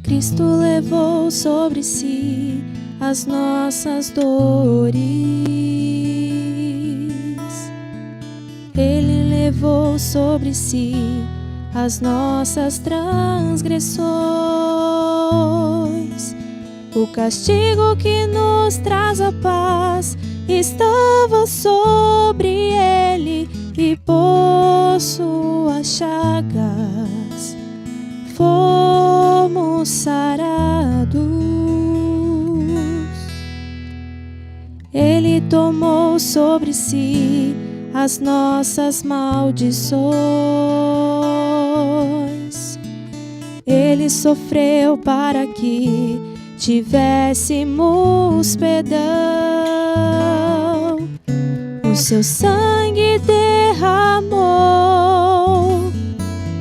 Cristo levou sobre si as nossas dores. Ele levou sobre si as nossas transgressões. O castigo que nos traz a paz estava sobre ele, e por suas chagas fomos sarados. Ele tomou sobre si as nossas maldições. Ele sofreu para que tivéssemos perdão. O seu sangue derramou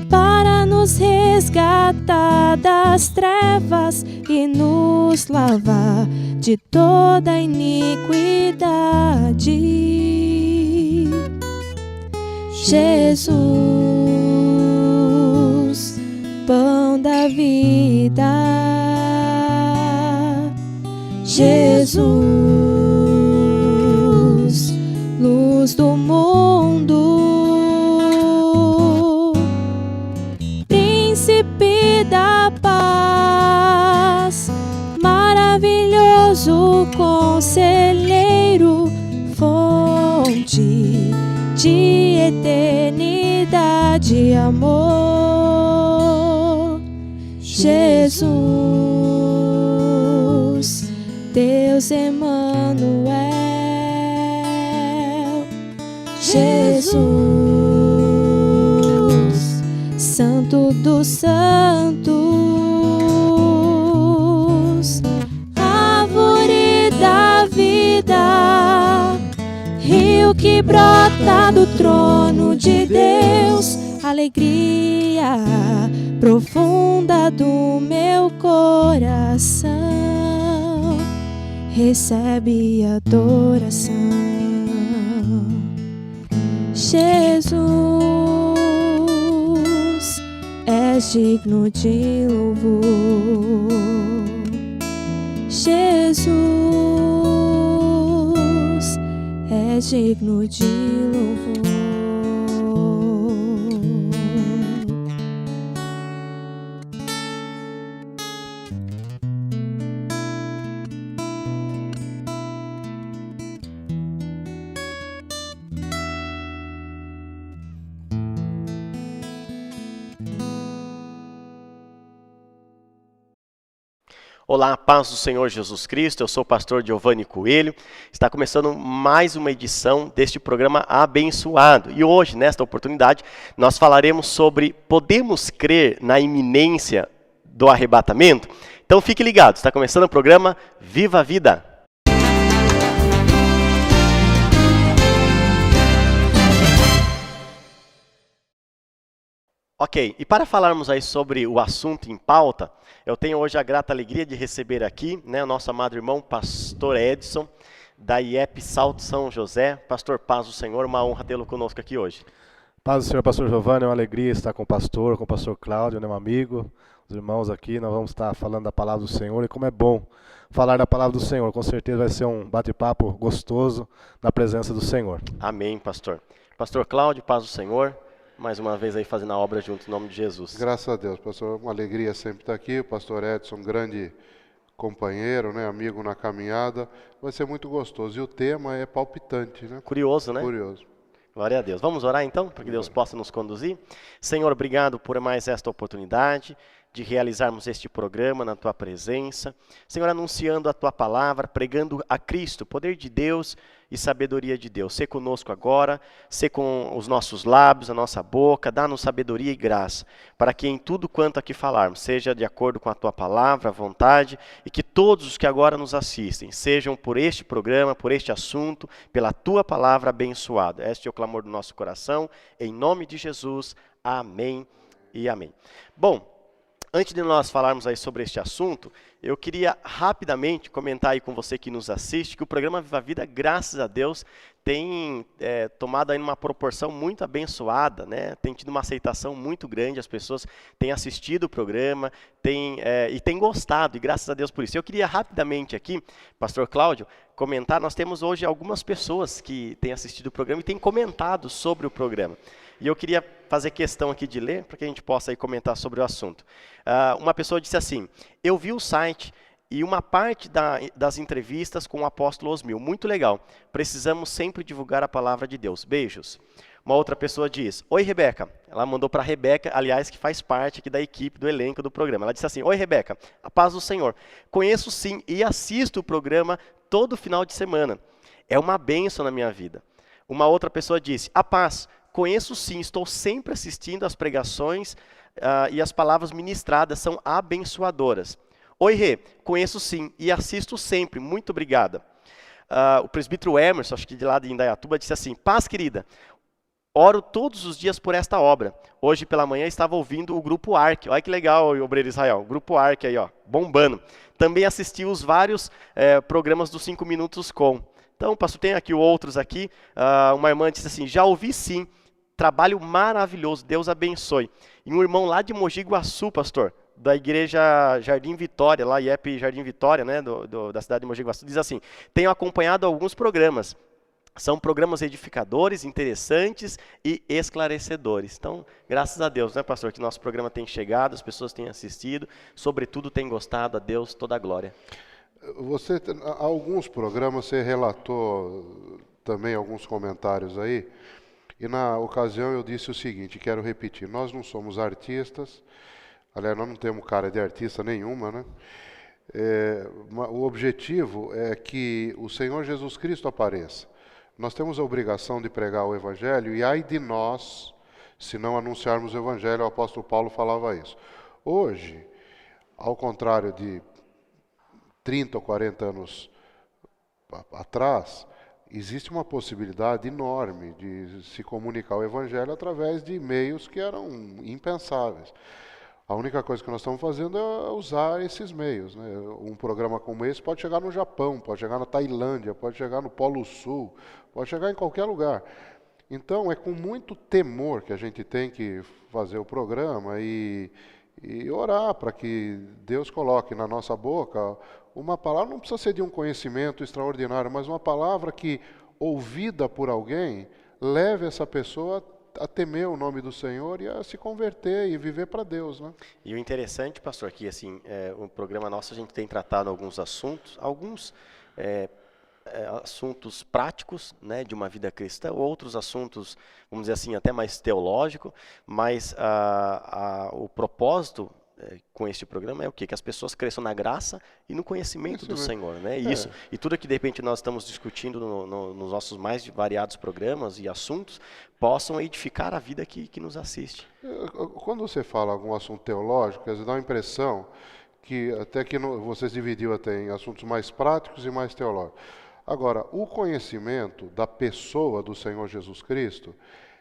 para nos resgatar das trevas e nos lavar de toda iniquidade. Jesus, pão da vida. Jesus, luz do mundo, príncipe da paz, maravilhoso conselheiro, fonte de eternidade e amor. Jesus, Deus Emanuel. Jesus, Santo dos Santos, árvore da vida, rio que brota do trono de Deus, alegria profunda do meu coração, recebe adoração. Jesus, és digno de louvor. Jesus, és digno de louvor. Olá, paz do Senhor Jesus Cristo, eu sou o pastor Giovanni Coelho. Está começando mais uma edição deste programa abençoado. E hoje, nesta oportunidade, nós falaremos sobre podemos crer na iminência do arrebatamento? Então fique ligado, está começando o programa Viva a Vida. Ok, e para falarmos aí sobre o assunto em pauta, eu tenho hoje a grata alegria de receber aqui, o nosso amado irmão, pastor Edson, da IEP Salto São José. Pastor, paz do Senhor, uma honra tê-lo conosco aqui hoje. Paz do Senhor, pastor Giovanni, é uma alegria estar com o pastor Cláudio, um amigo, os irmãos aqui. Nós vamos estar falando da palavra do Senhor, e como é bom falar da palavra do Senhor. Com certeza vai ser um bate-papo gostoso na presença do Senhor. Amém, pastor. Pastor Cláudio, paz do Senhor. Mais uma vez aí fazendo a obra junto em nome de Jesus. Graças a Deus, pastor, uma alegria sempre estar aqui. O pastor Edson, um grande companheiro, amigo na caminhada. Vai ser muito gostoso. E o tema é palpitante, Curioso, né? Curioso. Glória a Deus. Vamos orar então, para que Deus possa nos conduzir? Senhor, obrigado por mais esta oportunidade de realizarmos este programa na Tua presença. Senhor, anunciando a Tua palavra, pregando a Cristo, poder de Deus e sabedoria de Deus. Sê conosco agora, sê com os nossos lábios, a nossa boca, dá-nos sabedoria e graça, para que em tudo quanto aqui falarmos, seja de acordo com a Tua palavra, a vontade, e que todos os que agora nos assistem, sejam por este programa, por este assunto, pela Tua palavra abençoada. Este é o clamor do nosso coração, em nome de Jesus, amém e amém. Bom, Antes de nós falarmos aí sobre este assunto, eu queria rapidamente comentar aí com você que nos assiste, que o programa Viva a Vida, graças a Deus, tem tomado aí uma proporção muito abençoada, né? Tem tido uma aceitação muito grande, as pessoas têm assistido o programa, e têm gostado, e graças a Deus por isso. Eu queria rapidamente aqui, pastor Cláudio, comentar, nós temos hoje algumas pessoas que têm assistido o programa e têm comentado sobre o programa. E eu queria fazer questão aqui de ler, para que a gente possa aí comentar sobre o assunto. Uma pessoa disse assim: eu vi o site e uma parte das entrevistas com o apóstolo Osmil, muito legal. Precisamos sempre divulgar a palavra de Deus. Beijos. Uma outra pessoa diz: oi, Rebeca. Ela mandou para a Rebeca, aliás, que faz parte aqui da equipe, do elenco do programa. Ela disse assim: oi, Rebeca, a paz do Senhor. Conheço sim e assisto o programa todo final de semana. É uma bênção na minha vida. Uma outra pessoa disse: a paz. Conheço sim, estou sempre assistindo às pregações e as palavras ministradas são abençoadoras. Oi, Rê, conheço sim e assisto sempre, muito obrigada. O presbítero Emerson, acho que de lá de Indaiatuba, disse assim: paz, querida, oro todos os dias por esta obra. Hoje pela manhã estava ouvindo o Grupo Ark. Olha que legal, Obreiro Israel, o Grupo Ark aí, ó, bombando. Também assisti os vários programas dos 5 Minutos Com. Então, pastor, tem aqui outros aqui. Uma irmã disse assim: já ouvi sim. Trabalho maravilhoso, Deus abençoe. E um irmão lá de Mogi Guaçu, pastor, da igreja Jardim Vitória, lá IEP Jardim Vitória, né, da cidade de Mogi Guaçu, diz assim: tenho acompanhado alguns programas. São programas edificadores, interessantes e esclarecedores. Então, graças a Deus, né, pastor, que nosso programa tem chegado, as pessoas têm assistido, sobretudo têm gostado. A Deus toda a glória. Alguns programas você relatou também alguns comentários aí. E na ocasião eu disse o seguinte, quero repetir: nós não somos artistas, aliás, nós não temos cara de artista nenhuma, né? O objetivo é que o Senhor Jesus Cristo apareça. Nós temos a obrigação de pregar o Evangelho, e ai de nós, se não anunciarmos o Evangelho. O apóstolo Paulo falava isso. Hoje, ao contrário de 30 ou 40 anos atrás, existe uma possibilidade enorme de se comunicar o Evangelho através de meios que eram impensáveis. A única coisa que nós estamos fazendo é usar esses meios, né? Um programa como esse pode chegar no Japão, pode chegar na Tailândia, pode chegar no Polo Sul, pode chegar em qualquer lugar. Então, é com muito temor que a gente tem que fazer o programa e orar para que Deus coloque na nossa boca uma palavra. Não precisa ser de um conhecimento extraordinário, mas uma palavra que, ouvida por alguém, leve essa pessoa a temer o nome do Senhor e a se converter e viver para Deus, né? E o interessante, pastor, que assim, o programa nosso, a gente tem tratado alguns assuntos práticos, né, de uma vida cristã, outros assuntos, vamos dizer assim, até mais teológico, mas o propósito com este programa é o quê? Que as pessoas cresçam na graça e no conhecimento do Senhor, né? Isso. E tudo que de repente nós estamos discutindo nos nossos mais variados programas e assuntos, possam edificar a vida que nos assiste. Quando você fala algum assunto teológico, quer dizer, dá uma impressão que até que vocês dividiram até em assuntos mais práticos e mais teológicos. Agora, o conhecimento da pessoa do Senhor Jesus Cristo,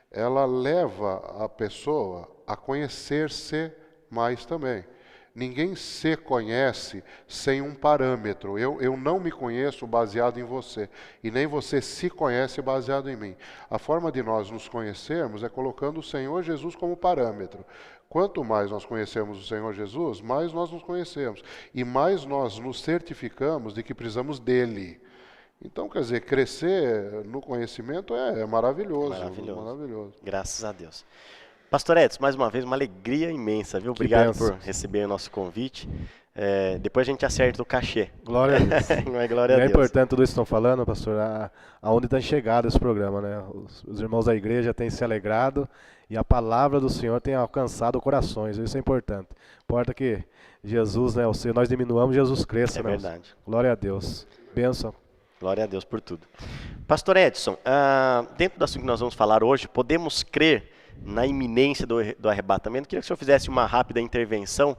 ela leva a pessoa a conhecer-se mais também. Ninguém se conhece sem um parâmetro. Eu não me conheço baseado em você, e nem você se conhece baseado em mim. A forma de nós nos conhecermos é colocando o Senhor Jesus como parâmetro. Quanto mais nós conhecemos o Senhor Jesus, mais nós nos conhecemos, e mais nós nos certificamos de que precisamos dele. Então, quer dizer, crescer no conhecimento é maravilhoso. Maravilhoso. Graças a Deus. Pastor Edson, mais uma vez, uma alegria imensa, viu? Obrigado por receber o nosso convite. Depois a gente acerta o cachê. Glória a Deus. Não é glória a Deus. É importante tudo isso que estão falando, pastor, aonde está chegado esse programa, né? Os irmãos da igreja têm se alegrado e a palavra do Senhor tem alcançado corações, isso é importante. Importa que Jesus, né, nós diminuamos, Jesus cresça. É verdade. Glória a Deus. Bênção. Glória a Deus por tudo. Pastor Edson, dentro do assunto que nós vamos falar hoje, podemos crer na iminência do arrebatamento? Queria que o senhor fizesse uma rápida intervenção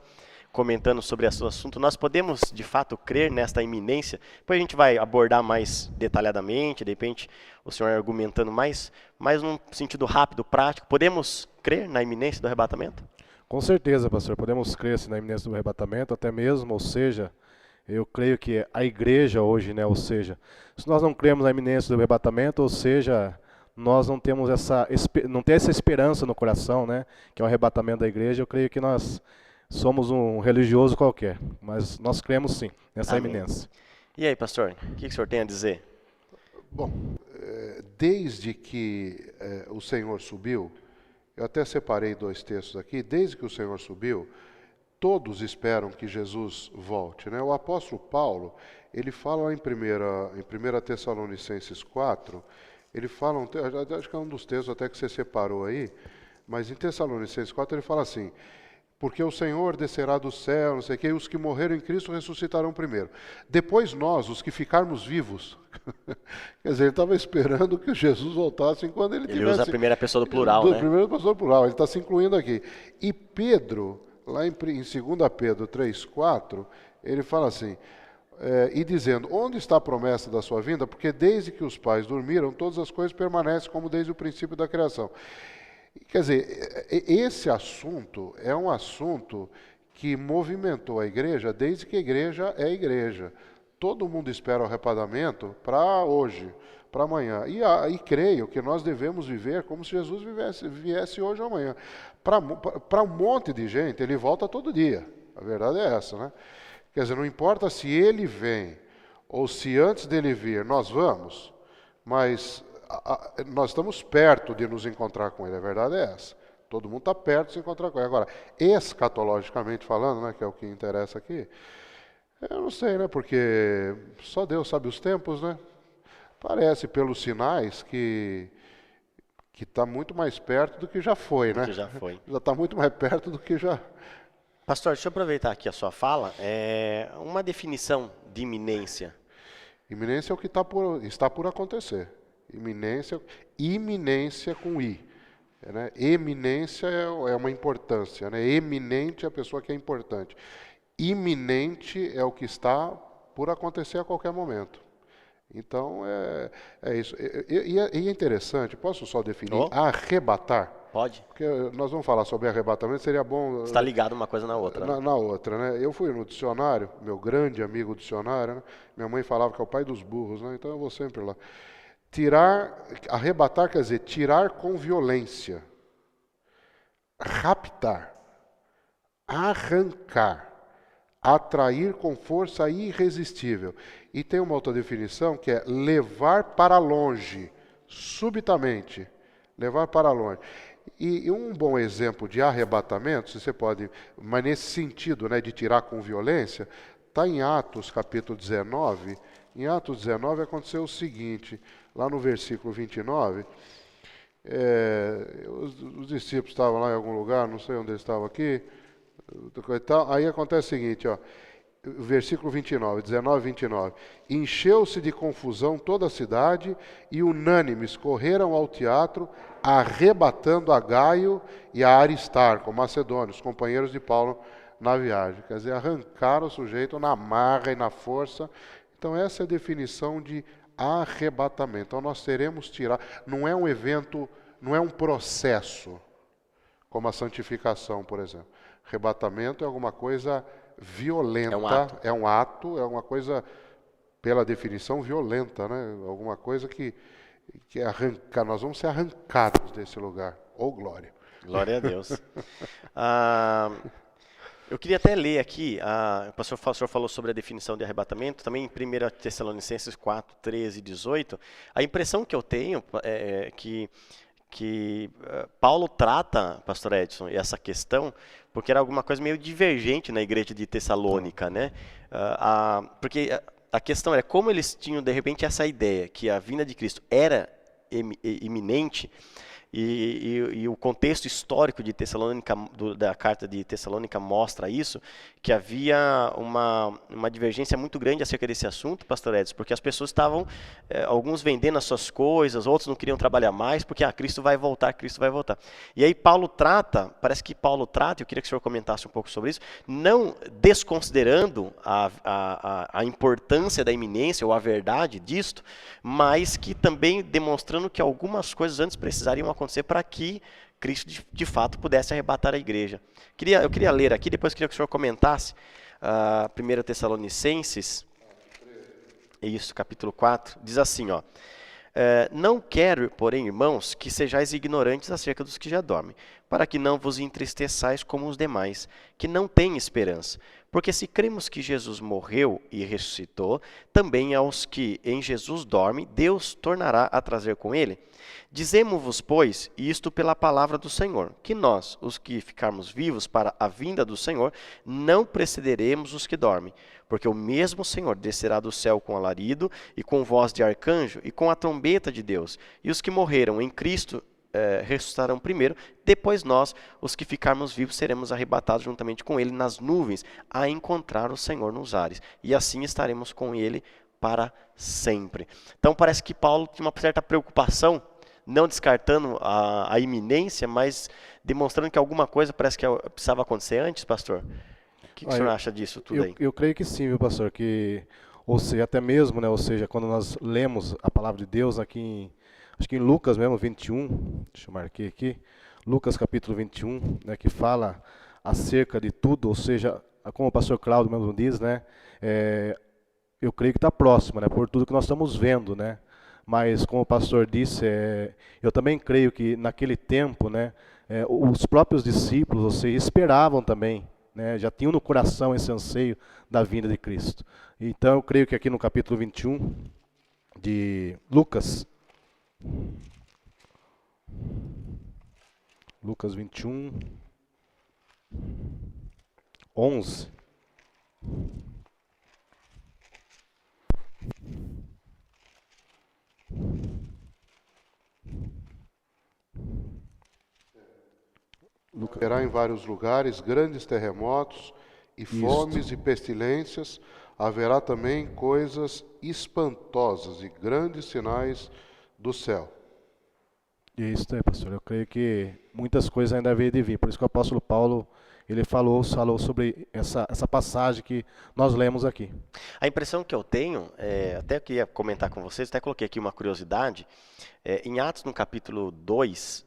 comentando sobre esse assunto. Nós podemos, de fato, crer nesta iminência? Depois a gente vai abordar mais detalhadamente, de repente o senhor argumentando mais num sentido rápido, prático. Podemos crer na iminência do arrebatamento? Com certeza, pastor, podemos crer assim, na iminência do arrebatamento, até mesmo, ou seja, eu creio que a igreja hoje, né, ou seja, se nós não cremos na iminência do arrebatamento, ou seja, nós não temos não tem essa esperança no coração, né, que é o arrebatamento da igreja, eu creio que nós somos um religioso qualquer, mas nós cremos sim nessa Amém. iminência. E aí, pastor, o que o senhor tem a dizer? Bom, desde que o Senhor subiu, eu até separei 2 textos aqui, desde que o Senhor subiu, todos esperam que Jesus volte, né? O apóstolo Paulo, ele fala lá em 1 Tessalonicenses 4, ele fala, acho que é um dos textos até que você separou aí, mas em Tessalonicenses 4 ele fala assim: porque o Senhor descerá do céu, não sei o quê, e os que morreram em Cristo ressuscitarão primeiro. Depois nós, os que ficarmos vivos. Quer dizer, ele estava esperando que Jesus voltasse enquanto ele tivesse... Ele usa a primeira pessoa do plural, né? Primeira pessoa do plural, ele está se incluindo aqui. E Pedro, lá em 2 Pedro 3,4, ele fala assim, e dizendo, onde está a promessa da sua vinda? Porque desde que os pais dormiram, todas as coisas permanecem como desde o princípio da criação. Quer dizer, esse assunto é um assunto que movimentou a igreja desde que a igreja é igreja. Todo mundo espera o arrebatamento para hoje, para amanhã. E creio que nós devemos viver como se Jesus viesse hoje ou amanhã. Para um monte de gente, ele volta todo dia. A verdade é essa, né? Quer dizer, não importa se ele vem ou se antes dele vir nós vamos, mas... nós estamos perto de nos encontrar com ele, a verdade é essa. Todo mundo está perto de se encontrar com ele. Agora, escatologicamente falando, né, que é o que interessa aqui, eu não sei, né, porque só Deus sabe os tempos, né? Parece pelos sinais que está muito mais perto do que já foi, né? Que já foi. Já está muito mais perto do que já... Pastor, deixa eu aproveitar aqui a sua fala. Uma definição de iminência. Iminência é o que está por acontecer. Iminência com I. Né? Eminência é uma importância. Né? Eminente é a pessoa que é importante. Iminente é o que está por acontecer a qualquer momento. Então, é isso. E é interessante, posso só definir? Arrebatar. Pode. Porque nós vamos falar sobre arrebatamento, seria bom... Está ligado uma coisa na outra. Na outra, né? Eu fui no dicionário, meu grande amigo dicionário, né? Minha mãe falava que é o pai dos burros, né? Então eu vou sempre lá. Arrebatar quer dizer tirar com violência, raptar, arrancar, atrair com força irresistível. E tem uma outra definição que é levar para longe, subitamente, levar para longe. E um bom exemplo de arrebatamento, se você pode, mas nesse sentido, né, de tirar com violência, está em Atos capítulo 19. Em Atos 19 aconteceu o seguinte, lá no versículo 29, os discípulos estavam lá em algum lugar, não sei onde eles estavam aqui, aí acontece o seguinte, ó, versículo 29, 19 e 29, encheu-se de confusão toda a cidade e unânimes correram ao teatro, arrebatando a Gaio e a Aristarco, macedônios, companheiros de Paulo na viagem. Quer dizer, arrancaram o sujeito na marra e na força. Então essa é a definição de arrebatamento. Então nós teremos tirar, não é um evento, não é um processo, como a santificação, por exemplo. Arrebatamento é alguma coisa violenta, é um ato, é uma coisa, pela definição, violenta, né? Alguma coisa que arranca, nós vamos ser arrancados desse lugar. Oh, glória! Glória a Deus. Eu queria até ler aqui, o pastor falou sobre a definição de arrebatamento, também em 1 Tessalonicenses 4, 13 e 18. A impressão que eu tenho é que Paulo trata, pastor Edson, essa questão, porque era alguma coisa meio divergente na igreja de Tessalônica, né? Porque a questão era como eles tinham, de repente, essa ideia que a vinda de Cristo era iminente, e o contexto histórico de Tessalônica, da carta de Tessalônica mostra isso, que havia uma divergência muito grande acerca desse assunto, pastor Edson, porque as pessoas estavam, alguns vendendo as suas coisas, outros não queriam trabalhar mais, porque Cristo vai voltar, Cristo vai voltar. E aí parece que Paulo trata, eu queria que o senhor comentasse um pouco sobre isso, não desconsiderando a importância da iminência ou a verdade disto, mas que também demonstrando que algumas coisas antes precisariam acontecer para que Cristo de fato pudesse arrebatar a igreja. Eu queria ler aqui, depois queria que o senhor comentasse 1 Tessalonicenses, isso, capítulo 4, diz assim, ó. Não quero, porém, irmãos, que sejais ignorantes acerca dos que já dormem, para que não vos entristeçais como os demais, que não têm esperança. Porque se cremos que Jesus morreu e ressuscitou, também aos que em Jesus dormem, Deus tornará a trazer com ele. Dizemo-vos, pois, isto pela palavra do Senhor, que nós, os que ficarmos vivos para a vinda do Senhor, não precederemos os que dormem. Porque o mesmo Senhor descerá do céu com alarido, e com voz de arcanjo, e com a trombeta de Deus. E os que morreram em Cristo ressuscitarão primeiro, depois nós, os que ficarmos vivos, seremos arrebatados juntamente com ele nas nuvens, a encontrar o Senhor nos ares. E assim estaremos com ele para sempre. Então parece que Paulo tinha uma certa preocupação, não descartando a iminência, mas demonstrando que alguma coisa parece que precisava acontecer antes, pastor. O que o senhor acha disso tudo aí? Eu creio que sim, viu, pastor? Que, ou seja, até mesmo, né, ou seja, quando nós lemos a palavra de Deus aqui, acho que em Lucas mesmo, 21, deixa eu marcar aqui, Lucas capítulo 21, né, que fala acerca de tudo, ou seja, como o pastor Cláudio mesmo diz, né, eu creio que está próximo, né, por tudo que nós estamos vendo, né, mas como o pastor disse, eu também creio que naquele tempo, né, os próprios discípulos, ou seja, esperavam também, né, já tinham no coração esse anseio da vinda de Cristo. Então eu creio que aqui no capítulo 21 de Lucas 21, 11. Haverá em vários lugares grandes terremotos e fomes e pestilências. Haverá também coisas espantosas e grandes sinais do céu. Isso é, pastor. Eu creio que muitas coisas ainda havem de vir. Por isso que o apóstolo Paulo, ele falou sobre essa passagem que nós lemos aqui. A impressão que eu tenho, até eu queria comentar com vocês, até coloquei aqui uma curiosidade, em Atos no capítulo 2,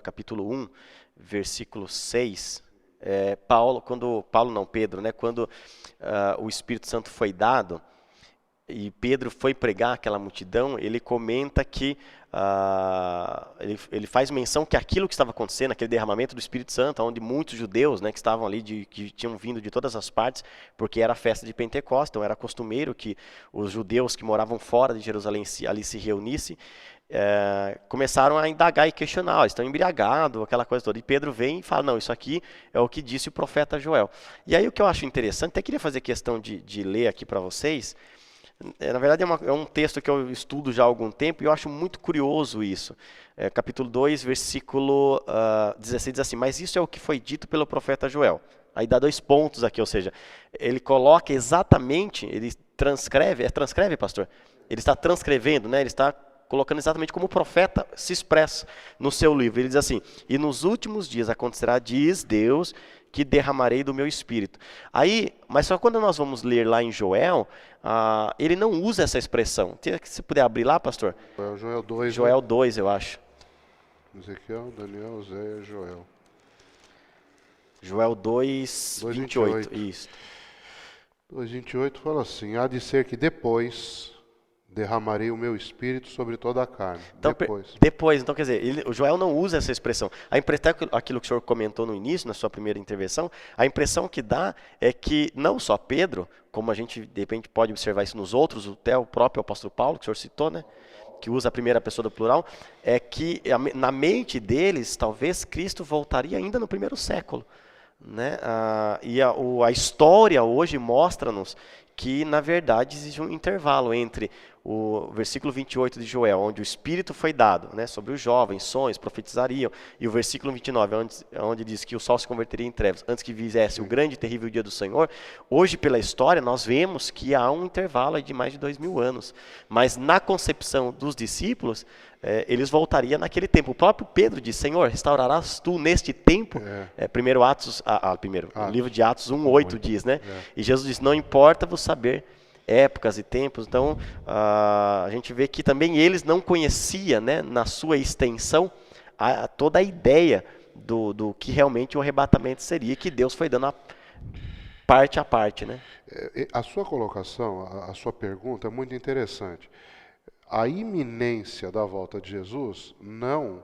capítulo 1, versículo 6, Pedro, né, quando o Espírito Santo foi dado, e Pedro foi pregar aquela multidão, ele comenta que, ele faz menção que aquilo que estava acontecendo, aquele derramamento do Espírito Santo, onde muitos judeus, né, que estavam ali, que tinham vindo de todas as partes, porque era a festa de Pentecostes, então era costumeiro que os judeus que moravam fora de Jerusalém ali se reunissem, começaram a indagar e questionar, eles estão embriagados, aquela coisa toda. E Pedro vem e fala, não, isso aqui é o que disse o profeta Joel. E aí o que eu acho interessante, até queria fazer questão de ler aqui para vocês. Na verdade é um texto que eu estudo já há algum tempo e eu acho muito curioso isso. Capítulo 2, versículo 16 diz assim, mas isso é o que foi dito pelo profeta Joel. Aí dá 2 pontos aqui, ou seja, ele coloca exatamente, ele transcreve, pastor? Ele está transcrevendo, né? Ele está colocando exatamente como o profeta se expressa no seu livro. Ele diz assim, e nos últimos dias acontecerá, diz Deus, que derramarei do meu espírito. Aí, mas só quando nós vamos ler lá em Joel, ele não usa essa expressão. Se puder abrir lá, pastor? Joel 2. Joel 2, eu acho. Ezequiel, Daniel, Oséias, Joel. Joel 2, 28. Isso. 2:28 fala assim, há de ser que depois derramarei o meu espírito sobre toda a carne. Então, então quer dizer, o Joel não usa essa expressão. A impressão, aquilo que o senhor comentou no início, na sua primeira intervenção, a impressão que dá é que não só Pedro, como a gente de repente pode observar isso nos outros, até o próprio apóstolo Paulo, que o senhor citou, né, que usa a primeira pessoa do plural, é que na mente deles, talvez Cristo voltaria ainda no primeiro século. Né? E a história hoje mostra-nos que, na verdade, existe um intervalo entre o versículo 28 de Joel, onde o Espírito foi dado, né, sobre os jovens, sonhos, profetizariam, e o versículo 29, onde diz que o sol se converteria em trevas, antes que viesse o grande e terrível dia do Senhor. Hoje, pela história, nós vemos que há um intervalo de mais de 2000 anos, mas na concepção dos discípulos, eles voltariam naquele tempo. O próprio Pedro diz, Senhor, restaurarás tu neste tempo? O livro de Atos 1:8 diz, né? E Jesus diz, não importa-vos saber épocas e tempos. Então, a gente vê que também eles não conheciam, né, na sua extensão, toda a ideia do que realmente o arrebatamento seria, que Deus foi dando parte a parte, né? A sua colocação, a sua pergunta é muito interessante. A iminência da volta de Jesus não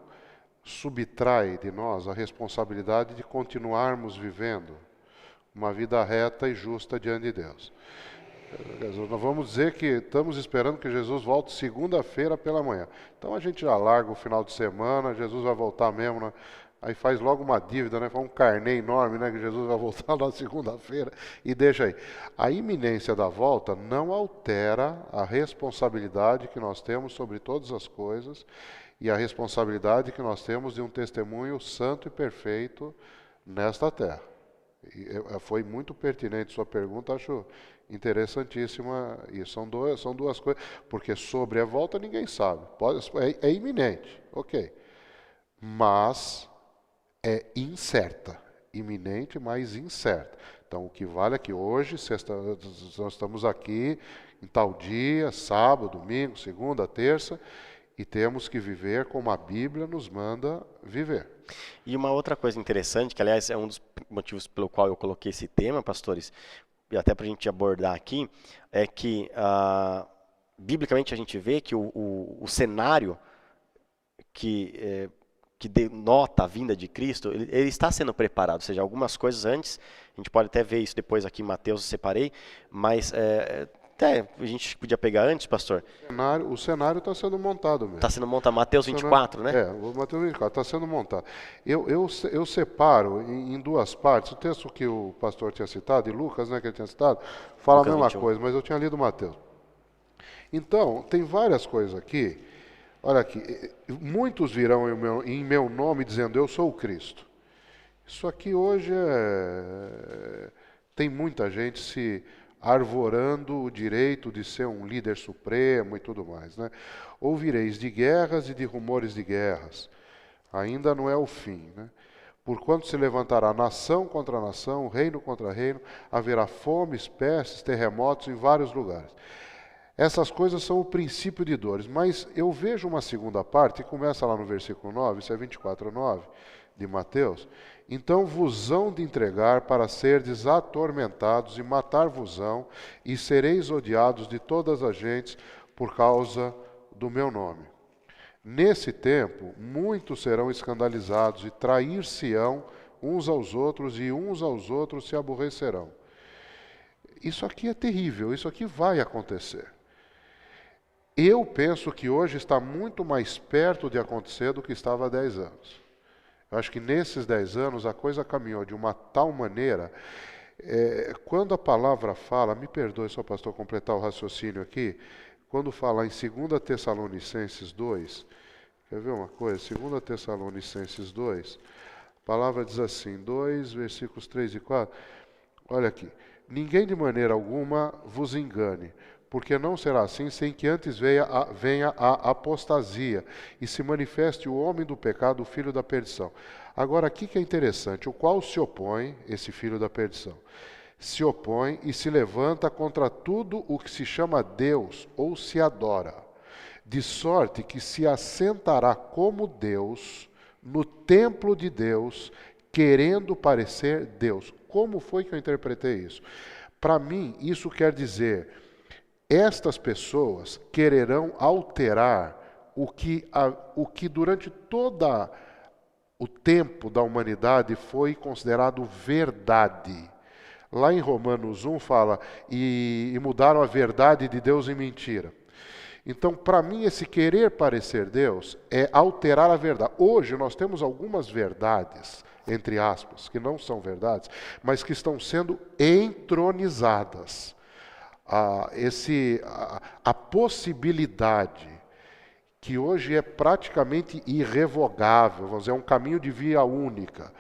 subtrai de nós a responsabilidade de continuarmos vivendo uma vida reta e justa diante de Deus. Nós vamos dizer que estamos esperando que Jesus volte segunda-feira pela manhã. Então a gente já larga o final de semana, Jesus vai voltar mesmo, né? Aí faz logo uma dívida, né? Faz um carnê enorme, né? Que Jesus vai voltar na segunda-feira e deixa aí. A iminência da volta não altera a responsabilidade que nós temos sobre todas as coisas e a responsabilidade que nós temos de um testemunho santo e perfeito nesta terra. Foi muito pertinente sua pergunta, acho interessantíssima isso. São duas coisas, porque sobre a volta ninguém sabe. É iminente, ok. Mas é incerta. Iminente, mas incerta. Então o que vale é que hoje, nós estamos aqui em tal dia, sábado, domingo, segunda, terça, e temos que viver como a Bíblia nos manda viver. E uma outra coisa interessante, que aliás é um dos motivos pelo qual eu coloquei esse tema, pastores, e até para a gente abordar aqui, é que biblicamente a gente vê que o cenário que denota a vinda de Cristo, ele está sendo preparado, ou seja, algumas coisas antes, a gente pode até ver isso depois aqui em Mateus, eu separei, mas até a gente podia pegar antes, pastor. O cenário está sendo montado mesmo. Está sendo montado, Mateus 24, né? O Mateus 24 está sendo montado. Eu separo em duas partes. O texto que o pastor tinha citado, e Lucas, né, que ele tinha citado, fala Lucas a mesma 21. coisa, mas eu tinha lido Mateus. Então, tem várias coisas aqui. Olha aqui, muitos virão em meu nome dizendo, eu sou o Cristo. Isso aqui hoje tem muita gente se arvorando o direito de ser um líder supremo e tudo mais, né? Ouvireis de guerras e de rumores de guerras. Ainda não é o fim, né? Porquanto se levantará nação contra nação, reino contra reino, haverá fomes, pestes, terremotos em vários lugares. Essas coisas são o princípio de dores, mas eu vejo uma segunda parte, que começa lá no versículo 9, isso é 24:9 de Mateus. Então vos hão de entregar para serdes atormentados e matar-vos-ão, e sereis odiados de todas as gentes por causa do meu nome. Nesse tempo, muitos serão escandalizados e trair-se-ão uns aos outros, e uns aos outros se aborrecerão. Isso aqui é terrível, isso aqui vai acontecer. Eu penso que hoje está muito mais perto de acontecer do que estava há 10 anos. Eu acho que nesses 10 anos a coisa caminhou de uma tal maneira, quando a palavra fala, me perdoe só pastor completar o raciocínio aqui, quando fala em 2 Tessalonicenses 2, quer ver uma coisa? 2 Tessalonicenses 2, a palavra diz assim, 2 versículos 3 e 4, olha aqui, ninguém de maneira alguma vos engane, porque não será assim sem que antes venha a apostasia e se manifeste o homem do pecado, o filho da perdição. Agora, aqui que é interessante, o qual se opõe, esse filho da perdição, se opõe e se levanta contra tudo o que se chama Deus ou se adora, de sorte que se assentará como Deus no templo de Deus, querendo parecer Deus. Como foi que eu interpretei isso? Para mim, isso quer dizer, estas pessoas quererão alterar o que durante todo o tempo da humanidade foi considerado verdade. Lá em Romanos 1 fala, e mudaram a verdade de Deus em mentira. Então, para mim, esse querer parecer Deus é alterar a verdade. Hoje nós temos algumas verdades, entre aspas, que não são verdades, mas que estão sendo entronizadas. A possibilidade que hoje é praticamente irrevogável, vamos dizer, é um caminho de via única,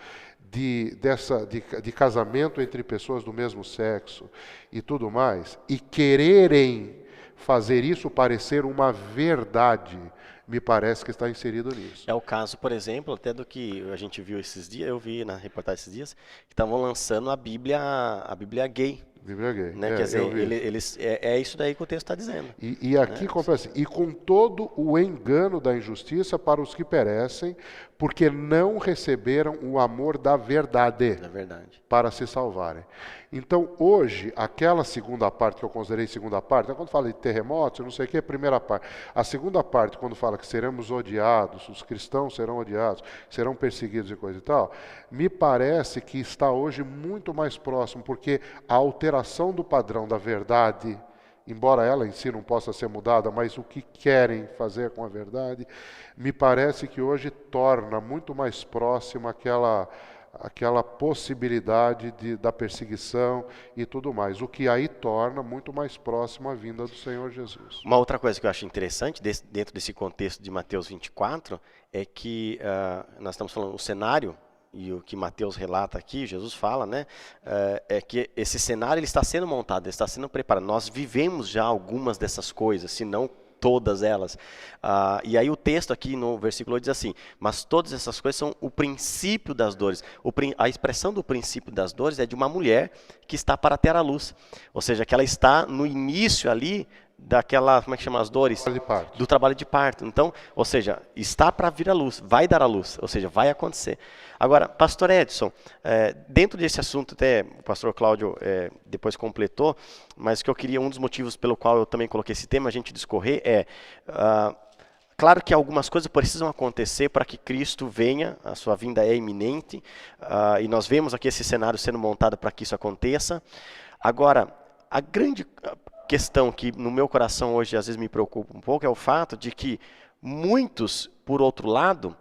de casamento entre pessoas do mesmo sexo e tudo mais, e quererem fazer isso parecer uma verdade, me parece que está inserido nisso. É o caso, por exemplo, até do que a gente viu esses dias, eu vi na reportagem esses dias, que estavam lançando a Bíblia gay. Bíblia gay. Né? Quer dizer, é isso daí que o texto está dizendo. E aqui começa assim, e com todo o engano da injustiça para os que perecem, porque não receberam o amor da verdade. É verdade. Para se salvarem. Então, hoje, aquela segunda parte que eu considerei segunda parte, quando fala de terremotos, não sei o que, é a primeira parte. A segunda parte, quando fala que seremos odiados, os cristãos serão odiados, serão perseguidos e coisa e tal, me parece que está hoje muito mais próximo, porque a alteração do padrão da verdade, embora ela em si não possa ser mudada, mas o que querem fazer com a verdade, me parece que hoje torna muito mais próxima aquela possibilidade da perseguição e tudo mais, o que aí torna muito mais próximo a vinda do Senhor Jesus. Uma outra coisa que eu acho interessante, dentro desse contexto de Mateus 24, é que nós estamos falando, o cenário, e o que Mateus relata aqui, Jesus fala, né, é que esse cenário ele está sendo montado, ele está sendo preparado. Nós vivemos já algumas dessas coisas, se não todas elas. E aí o texto aqui no versículo 8 diz assim, mas todas essas coisas são o princípio das dores. A expressão do princípio das dores é de uma mulher que está para ter a luz. Ou seja, que ela está no início ali daquela, como é que chama as dores? Do trabalho de parto. Então, ou seja, está para vir a luz, vai dar a luz, ou seja, vai acontecer. Agora, pastor Edson, dentro desse assunto, até o pastor Cláudio depois completou, mas que eu queria, um dos motivos pelo qual eu também coloquei esse tema, a gente discorrer, claro que algumas coisas precisam acontecer para que Cristo venha, a sua vinda é iminente, e nós vemos aqui esse cenário sendo montado para que isso aconteça. Agora, a grande questão que no meu coração hoje às vezes me preocupa um pouco é o fato de que muitos, por outro lado,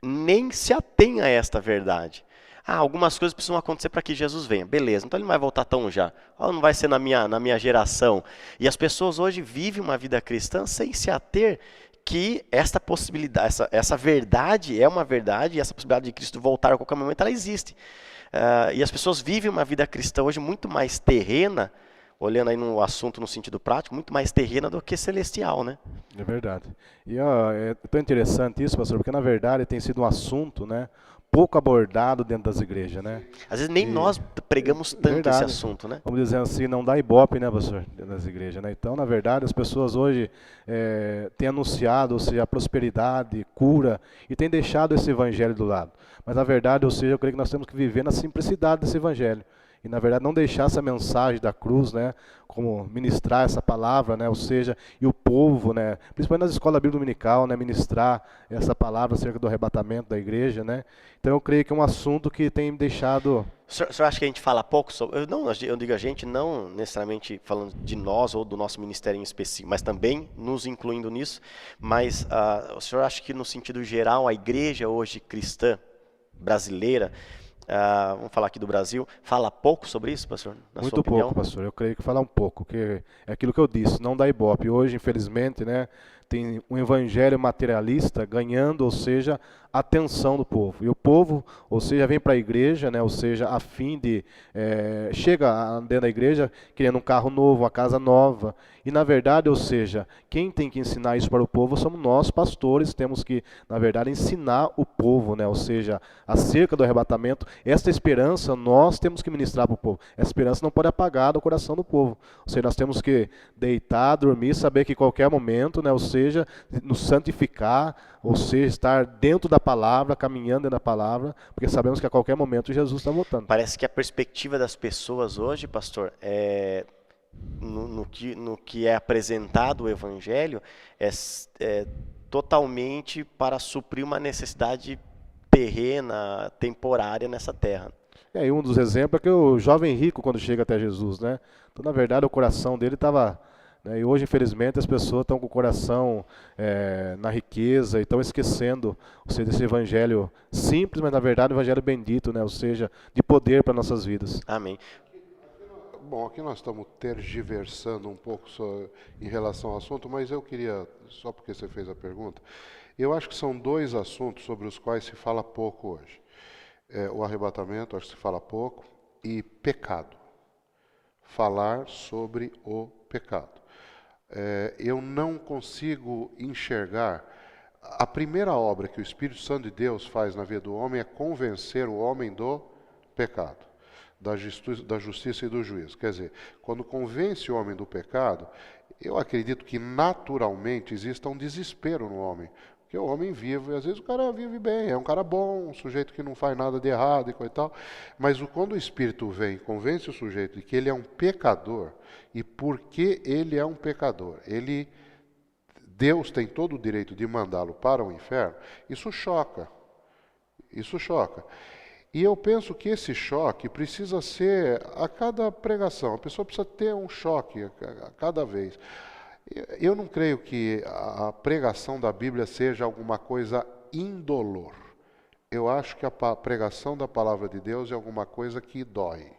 nem se atêm a esta verdade. Algumas coisas precisam acontecer para que Jesus venha. Beleza, então ele não vai voltar tão já. Não vai ser na minha geração. E as pessoas hoje vivem uma vida cristã sem se ater que esta possibilidade, essa verdade é uma verdade, e essa possibilidade de Cristo voltar a qualquer momento, ela existe. E as pessoas vivem uma vida cristã hoje muito mais terrena, olhando aí no assunto no sentido prático, muito mais terrena do que celestial, né? É verdade. E é tão interessante isso, pastor, porque na verdade tem sido um assunto, né, pouco abordado dentro das igrejas, né? Às vezes nem nós pregamos tanto esse assunto, né? Vamos dizer assim, não dá ibope, né, pastor, dentro das igrejas, né? Então, na verdade, as pessoas hoje têm anunciado, ou seja, a prosperidade, cura, e têm deixado esse evangelho do lado. Mas, na verdade, ou seja, eu creio que nós temos que viver na simplicidade desse evangelho. E, na verdade, não deixar essa mensagem da cruz, né, como ministrar essa palavra, né, ou seja, e o povo, né, principalmente nas escolas bíblicas dominical, né, ministrar essa palavra acerca do arrebatamento da igreja, né. Então, eu creio que é um assunto que tem deixado... O senhor acha que a gente fala pouco sobre... Eu digo a gente, não necessariamente falando de nós ou do nosso ministério em específico, mas também nos incluindo nisso, mas o senhor acha que, no sentido geral, a igreja hoje cristã, brasileira, vamos falar aqui do Brasil, fala pouco sobre isso, pastor? Muito pouco, pastor. Eu creio que fala um pouco, que é aquilo que eu disse, não dá ibope. Hoje, infelizmente, né, tem um evangelho materialista ganhando, ou seja, a atenção do povo. E o povo, ou seja, vem para a igreja, né, ou seja, a fim de... chega dentro da igreja querendo um carro novo, uma casa nova. E, na verdade, ou seja, quem tem que ensinar isso para o povo somos nós, pastores, temos que, na verdade, ensinar o povo, né, ou seja, acerca do arrebatamento. Esta esperança nós temos que ministrar para o povo. Essa esperança não pode apagar do coração do povo. Ou seja, nós temos que deitar, dormir, saber que qualquer momento, né, ou seja, nos santificar, ou seja, estar dentro da palavra, caminhando dentro da palavra, porque sabemos que a qualquer momento Jesus está voltando. Parece que a perspectiva das pessoas hoje, pastor, no que é apresentado o evangelho, é totalmente para suprir uma necessidade terrena, temporária nessa terra. E um dos exemplos é que o jovem rico, quando chega até Jesus, né? Então, na verdade, o coração dele estava... E hoje, infelizmente, as pessoas estão com o coração na riqueza e estão esquecendo, ou seja, desse evangelho simples, mas na verdade o evangelho bendito, né? Ou seja, de poder para nossas vidas. Amém. Bom, aqui nós estamos tergiversando um pouco em relação ao assunto, mas eu queria, só porque você fez a pergunta, eu acho que são dois assuntos sobre os quais se fala pouco hoje. O arrebatamento, acho que se fala pouco, e pecado. Falar sobre o pecado. Eu não consigo enxergar. A primeira obra que o Espírito Santo de Deus faz na vida do homem é convencer o homem do pecado. da justiça e do juízo. Quer dizer, quando convence o homem do pecado, eu acredito que naturalmente exista um desespero no homem. Porque o homem vive, às vezes o cara vive bem, é um cara bom, um sujeito que não faz nada de errado e coisa e tal. Mas quando o Espírito vem e convence o sujeito de que ele é um pecador, e porque ele é um pecador, Deus tem todo o direito de mandá-lo para o inferno, isso choca. Isso choca. E eu penso que esse choque precisa ser a cada pregação, a pessoa precisa ter um choque a cada vez. Eu não creio que a pregação da Bíblia seja alguma coisa indolor. Eu acho que a pregação da palavra de Deus é alguma coisa que dói.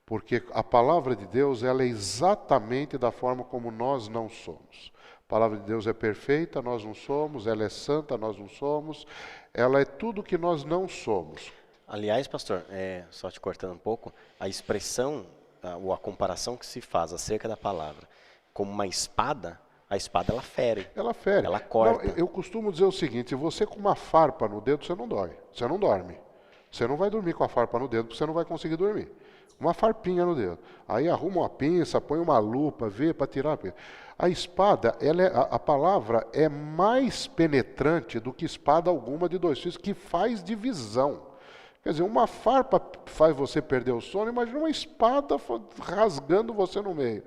Porque a palavra de Deus, ela é exatamente da forma como nós não somos. A palavra de Deus é perfeita, nós não somos. Ela é santa, nós não somos. Ela é tudo que nós não somos. Aliás, pastor, só te cortando um pouco, a expressão, ou a comparação que se faz acerca da palavra como uma espada, a espada ela fere. Ela fere. Ela corta. Não, eu costumo dizer o seguinte, você com uma farpa no dedo, você não dói. Você não dorme. Você não vai dormir com a farpa no dedo, porque você não vai conseguir dormir. Uma farpinha no dedo. Aí arruma uma pinça, põe uma lupa, vê para tirar. A espada, a palavra é mais penetrante do que espada alguma de dois fios, que faz divisão. Quer dizer, uma farpa faz você perder o sono, imagina uma espada rasgando você no meio.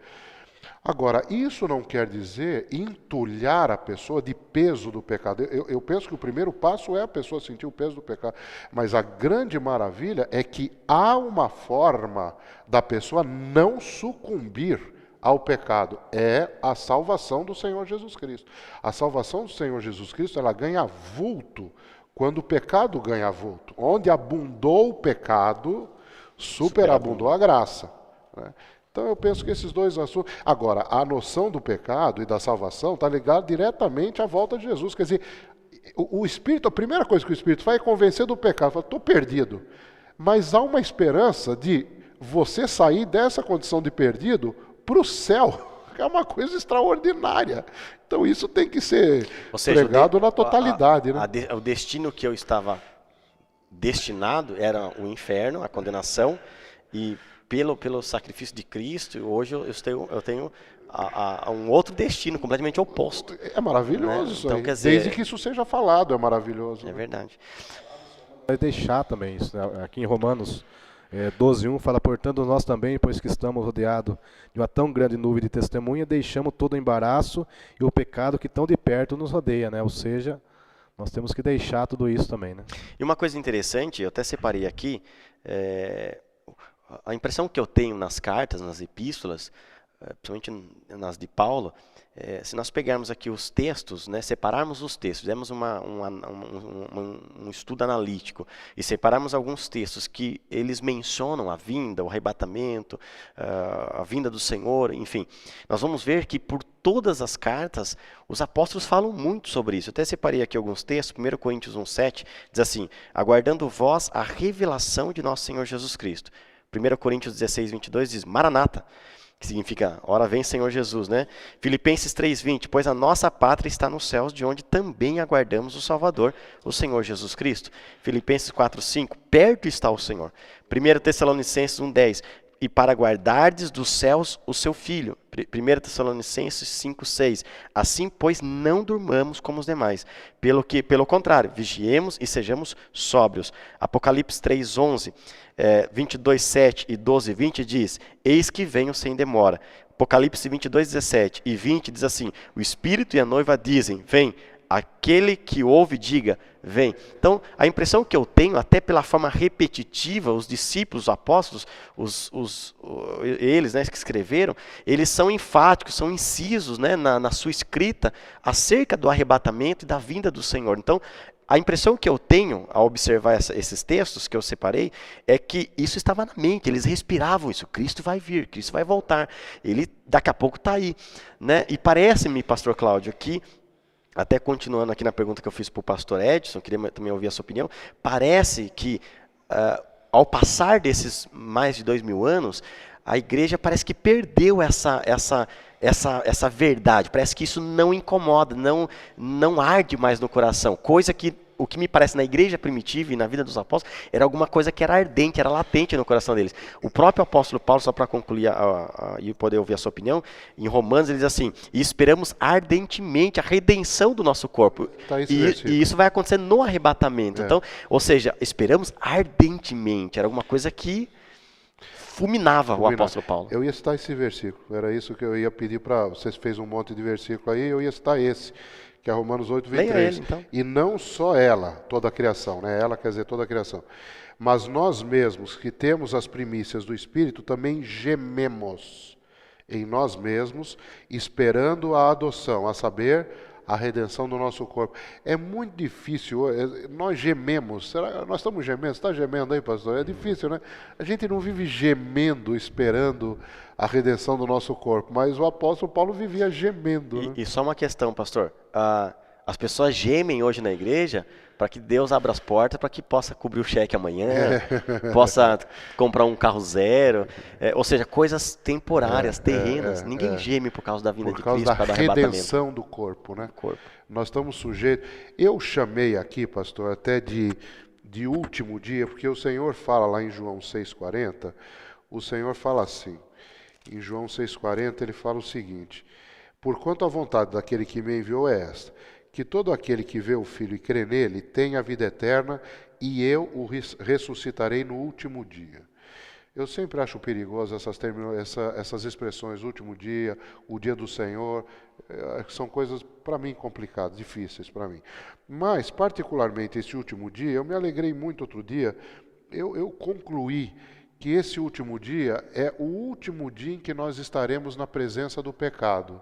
Agora, isso não quer dizer entulhar a pessoa de peso do pecado. Eu penso que o primeiro passo é a pessoa sentir o peso do pecado. Mas a grande maravilha é que há uma forma da pessoa não sucumbir ao pecado. É a salvação do Senhor Jesus Cristo. A salvação do Senhor Jesus Cristo, ela ganha vulto quando o pecado ganha vulto. Onde abundou o pecado, superabundou a graça, né? Então eu penso que esses dois assuntos... Agora, a noção do pecado e da salvação está ligada diretamente à volta de Jesus. Quer dizer, o Espírito, a primeira coisa que o Espírito faz é convencer do pecado. Fala, estou perdido. Mas há uma esperança de você sair dessa condição de perdido para o céu, que é uma coisa extraordinária. Então isso tem que ser pregado na totalidade. Né? O destino que eu estava destinado era o inferno, a condenação, e pelo sacrifício de Cristo, hoje eu tenho um outro destino completamente oposto. É maravilhoso, né? Isso então, aí. Quer dizer, desde que isso seja falado, é maravilhoso. É verdade. Vai deixar também isso, né? Aqui em Romanos 12:1 fala, portanto, nós também, pois que estamos rodeados de uma tão grande nuvem de testemunha, deixamos todo o embaraço e o pecado que tão de perto nos rodeia, né? Ou seja, nós temos que deixar tudo isso também, né? E uma coisa interessante, eu até separei aqui, a impressão que eu tenho nas cartas, nas epístolas, principalmente nas de Paulo, se nós pegarmos aqui os textos, né, separarmos os textos, fizermos um estudo analítico e separarmos alguns textos que eles mencionam a vinda, o arrebatamento, a vinda do Senhor, enfim, nós vamos ver que por todas as cartas, os apóstolos falam muito sobre isso. Eu até separei aqui alguns textos, 1 Coríntios 1:7, diz assim, aguardando vós a revelação de nosso Senhor Jesus Cristo. 1 Coríntios 16:22 diz, Maranata, que significa, ora vem Senhor Jesus, né? Filipenses 3:20, pois a nossa pátria está nos céus, de onde também aguardamos o Salvador, o Senhor Jesus Cristo. Filipenses 4:5, perto está o Senhor. 1 Tessalonicenses 1:10, e para guardardes dos céus o seu Filho. 1 Tessalonicenses 5:6, assim, pois, não durmamos como os demais. Pelo contrário, vigiemos e sejamos sóbrios. Apocalipse 3:11, 22:7 e 12:20 diz, eis que venho sem demora. Apocalipse 22:17 e 20 diz assim, o Espírito e a noiva dizem, vem. Aquele que ouve, diga, vem. Então, a impressão que eu tenho, até pela forma repetitiva, os discípulos, os apóstolos, eles, né, que escreveram, eles são enfáticos, são incisos, né, na sua escrita acerca do arrebatamento e da vinda do Senhor. Então, a impressão que eu tenho ao observar esses textos que eu separei é que isso estava na mente, eles respiravam isso, Cristo vai vir, Cristo vai voltar, ele daqui a pouco está aí, né? E parece-me, pastor Cláudio, que até continuando aqui na pergunta que eu fiz para o pastor Edson, queria também ouvir a sua opinião, parece que ao passar desses mais de 2000 anos, a igreja parece que perdeu essa verdade, parece que isso não incomoda, não arde mais no coração, coisa que o que me parece na igreja primitiva e na vida dos apóstolos, era alguma coisa que era ardente, era latente no coração deles. O próprio apóstolo Paulo, só para concluir e poder ouvir a sua opinião, em Romanos ele diz assim, e esperamos ardentemente a redenção do nosso corpo. Tá esse E versículo. isso vai acontecer no arrebatamento. É. Então, ou seja, esperamos ardentemente, era alguma coisa que fulminava o apóstolo Paulo. Eu ia citar esse versículo, era isso que eu ia pedir para... Vocês fez um monte de versículo aí, eu ia citar esse, que é Romanos 8, 23. Leia ele, então. E não só ela, toda a criação, né? Ela quer dizer toda a criação. Mas nós mesmos, que temos as primícias do Espírito, também gememos em nós mesmos, esperando a adoção, a saber, a redenção do nosso corpo. É muito difícil, nós gememos, nós estamos gemendo, você está gemendo aí, pastor? É difícil, né? A gente não vive gemendo, esperando a redenção do nosso corpo, mas o apóstolo Paulo vivia gemendo. Né? E só uma questão, pastor, as pessoas gemem hoje na igreja para que Deus abra as portas, para que possa cobrir o cheque amanhã, possa comprar um carro zero, ou seja, coisas temporárias, terrenas. Ninguém geme por causa da vinda de Cristo, Por causa da do arrebatamento. redenção do corpo, né? Corpo. Nós estamos sujeitos. Eu chamei aqui, pastor, até de último dia, porque o Senhor fala lá em João 6,40, o Senhor fala assim, em João 6,40 ele fala o seguinte, porquanto a vontade daquele que me enviou é esta, que todo aquele que vê o Filho e crê nele tenha a vida eterna e eu o ressuscitarei no último dia. Eu sempre acho perigoso essas expressões, último dia, o dia do Senhor, são coisas, para mim, complicadas, difíceis para mim. Mas, particularmente, esse último dia, eu me alegrei muito outro dia, eu concluí que esse último dia é o último dia em que nós estaremos na presença do pecado.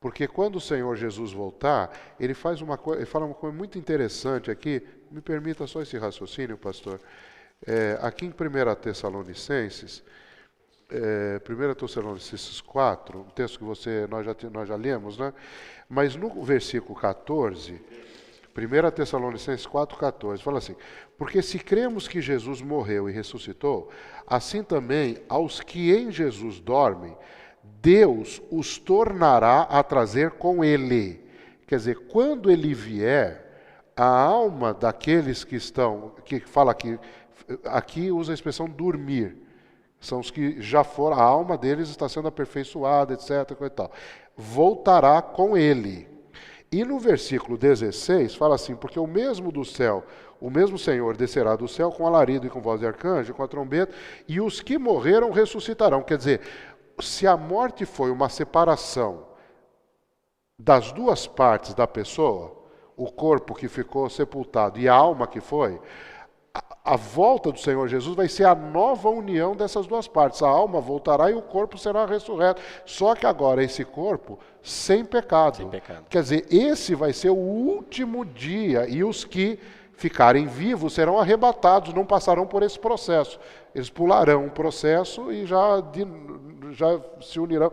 Porque quando o Senhor Jesus voltar, ele fala uma coisa muito interessante aqui, me permita só esse raciocínio, pastor. Aqui em 1 Tessalonicenses, 1 Tessalonicenses 4, um texto que nós já lemos, né? Mas no versículo 14, 1 Tessalonicenses 4, 14, fala assim, porque se cremos que Jesus morreu e ressuscitou, assim também aos que em Jesus dormem, Deus os tornará a trazer com ele. Quer dizer, quando ele vier, a alma daqueles que fala aqui usa a expressão dormir, são os que já foram, a alma deles está sendo aperfeiçoada, etc. E tal, voltará com ele. E no versículo 16 fala assim, porque o mesmo do céu, o mesmo Senhor descerá do céu com alarido e com voz de arcanjo, com a trombeta, e os que morreram ressuscitarão. Quer dizer, se a morte foi uma separação das duas partes da pessoa, o corpo que ficou sepultado e a alma que foi, a volta do Senhor Jesus vai ser a nova união dessas duas partes. A alma voltará e o corpo será ressurreto. Só que agora esse corpo sem pecado. Sem pecado. Quer dizer, esse vai ser o último dia e os que ficarem vivos serão arrebatados, não passarão por esse processo. Eles pularão o processo e já se unirão.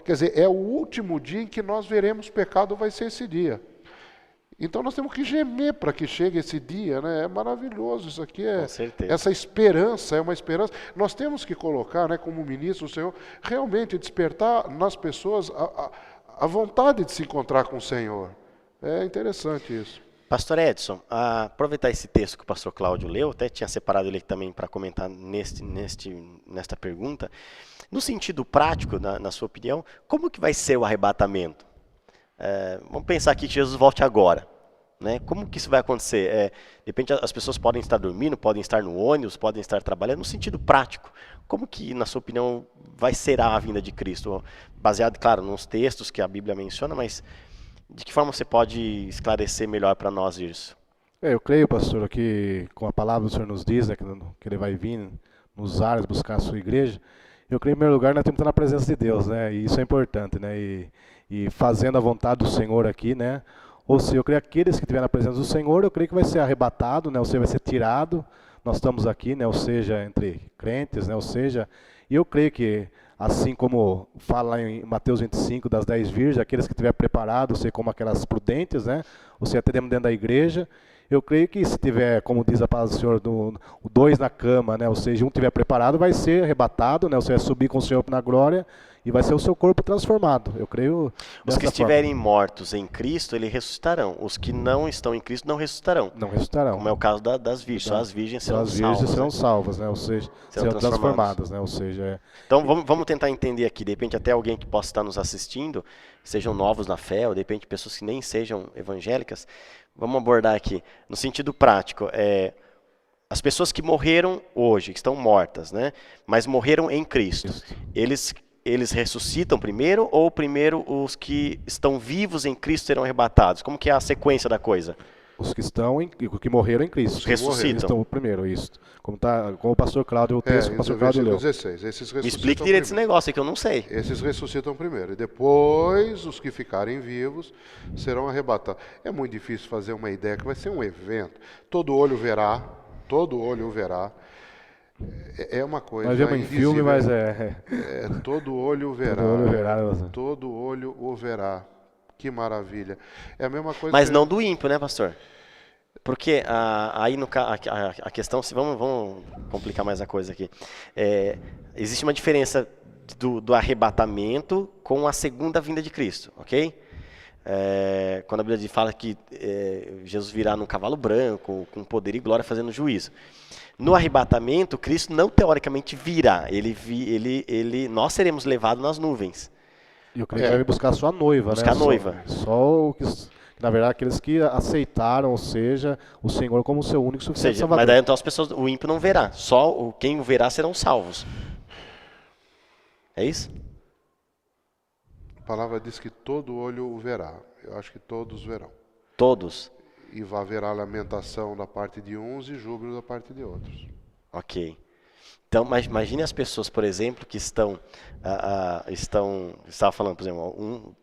Quer dizer, é o último dia em que nós veremos pecado, vai ser esse dia. Então nós temos que gemer para que chegue esse dia, né? É maravilhoso isso aqui, Com certeza. essa esperança, é uma esperança. Nós temos que colocar, né, como ministro do Senhor, realmente despertar nas pessoas a vontade de se encontrar com o Senhor. É interessante isso. Pastor Edson, aproveitar esse texto que o pastor Cláudio leu, até tinha separado ele também para comentar nesta pergunta. No sentido prático, na sua opinião, como que vai ser o arrebatamento? Vamos pensar aqui que Jesus volte agora. Né? Como que isso vai acontecer? De repente as pessoas podem estar dormindo, podem estar no ônibus, podem estar trabalhando. No sentido prático, como que, na sua opinião, vai ser a vinda de Cristo? Baseado, claro, nos textos que a Bíblia menciona, mas de que forma você pode esclarecer melhor para nós isso? Eu creio, pastor, que com a palavra do Senhor nos diz, né, que ele vai vir nos ares buscar a sua igreja. Eu creio, em primeiro lugar, nós temos que estar na presença de Deus, né? E isso é importante, né? E fazendo a vontade do Senhor aqui, né? Ou seja, eu creio que aqueles que estiverem na presença do Senhor, eu creio que vai ser arrebatado, né? Ou seja, vai ser tirado. Nós estamos aqui, né? Ou seja, entre crentes, né? Ou seja, e eu creio que, assim como fala lá em Mateus 25, das 10 virgens, aqueles que estiverem preparados, ou seja, como aquelas prudentes, né? Ou seja, teremos dentro da igreja. Eu creio que se tiver, como diz a palavra do Senhor, o 2 na cama, né? Ou seja, um tiver preparado, vai ser arrebatado, né? Você vai subir com o Senhor na glória e vai ser o seu corpo transformado. Eu creio Os que dessa forma. estiverem mortos em Cristo, eles ressuscitarão. Os que não estão em Cristo não ressuscitarão. Não ressuscitarão. Como é o caso das virgens. Só as virgens serão As virgens salvas. serão Né? salvas, né? Ou seja, serão transformadas, né? Ou seja, Então vamos tentar entender aqui, de repente até alguém que possa estar nos assistindo, sejam novos na fé, ou de repente pessoas que nem sejam evangélicas, vamos abordar aqui, no sentido prático, as pessoas que morreram hoje, que estão mortas, né, mas morreram em Cristo, eles ressuscitam primeiro, ou primeiro os que estão vivos em Cristo serão arrebatados? Como que é a sequência da coisa? os que morreram em Cristo. Ressuscitam. Estão primeiro, isso. Como o pastor Cláudio, o texto que o pastor Cláudio leu. 16, esses Me explique direito esse negócio aí que eu não sei. Esses ressuscitam primeiro, e depois os que ficarem vivos serão arrebatados. É muito difícil fazer uma ideia, que vai ser um evento. Todo olho verá. É uma coisa Nós vemos em filme, mas todo olho verá. Todo olho verá. Todo olho o verá. Que maravilha. É a mesma coisa. Mas não do ímpio, né, pastor? Porque aí a questão, vamos complicar mais a coisa aqui. Existe uma diferença do arrebatamento com a segunda vinda de Cristo, ok? Quando a Bíblia fala que Jesus virá num cavalo branco, com poder e glória, fazendo juízo. No arrebatamento, Cristo não teoricamente virá, nós seremos levados nas nuvens. E o crente vai buscar a sua noiva, buscar né? A noiva. Só o que, na verdade, aqueles que aceitaram, ou seja, o Senhor como seu único e suficiente Salvador. Mas daí então as pessoas, o ímpio não verá, só quem o verá serão salvos. É isso? A palavra diz que todo olho o verá. Eu acho que todos verão. Todos? E vai haver a lamentação da parte de uns e júbilo da parte de outros. Ok. Então, imagine as pessoas, por exemplo, que estava falando, por exemplo,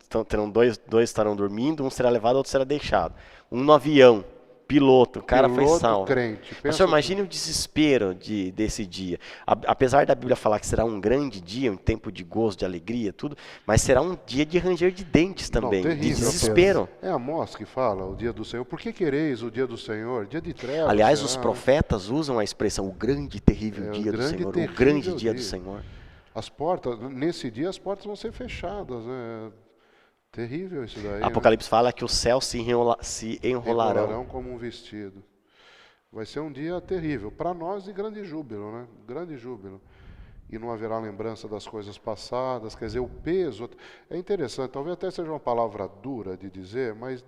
dois estarão dormindo, um será levado, outro será deixado. Um no avião, piloto, o cara foi salvo. Crente. Mas, imagine o desespero desse dia. Apesar da Bíblia falar que será um grande dia, um tempo de gozo, de alegria, tudo, mas será um dia de ranger de dentes também, terrível, de desespero. É Amós que fala, o dia do Senhor. Por que quereis o dia do Senhor? Dia de trevas. Aliás, os profetas usam a expressão, o grande e terrível dia do Senhor, o grande dia do Senhor. As portas, nesse dia as portas vão ser fechadas, né? Terrível isso daí. Apocalipse fala que os céus se enrolarão como um vestido. Vai ser um dia terrível. Para nós, de grande júbilo, né? Grande júbilo. E não haverá lembrança das coisas passadas. Quer dizer, o peso... É interessante, talvez até seja uma palavra dura de dizer, mas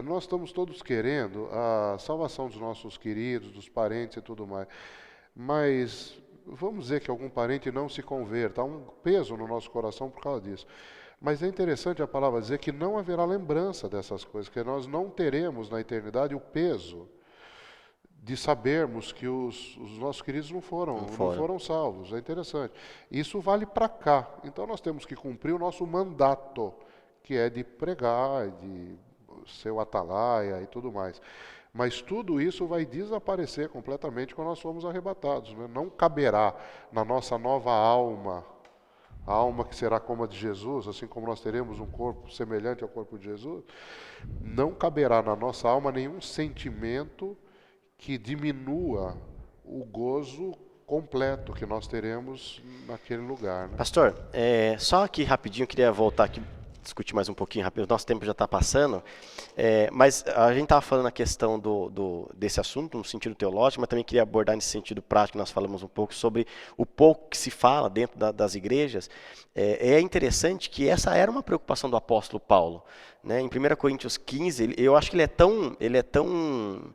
nós estamos todos querendo a salvação dos nossos queridos, dos parentes e tudo mais. Mas vamos dizer que algum parente não se converta. Há um peso no nosso coração por causa disso. Mas é interessante a palavra dizer que não haverá lembrança dessas coisas, que nós não teremos na eternidade o peso de sabermos que os nossos queridos não foram salvos. É interessante. Isso vale para cá. Então nós temos que cumprir o nosso mandato, que é de pregar, de ser o atalaia e tudo mais. Mas tudo isso vai desaparecer completamente quando nós formos arrebatados, né? Não caberá na nossa nova alma, a alma que será como a de Jesus, assim como nós teremos um corpo semelhante ao corpo de Jesus, não caberá na nossa alma nenhum sentimento que diminua o gozo completo que nós teremos naquele lugar, né? Pastor, só aqui rapidinho, eu queria voltar aqui, discutir mais um pouquinho rápido, nosso tempo já está passando, mas a gente estava falando a questão desse assunto, no sentido teológico, mas também queria abordar nesse sentido prático, nós falamos um pouco sobre o pouco que se fala dentro das igrejas. É interessante que essa era uma preocupação do apóstolo Paulo, né? Em 1 Coríntios 15, eu acho que ele é tão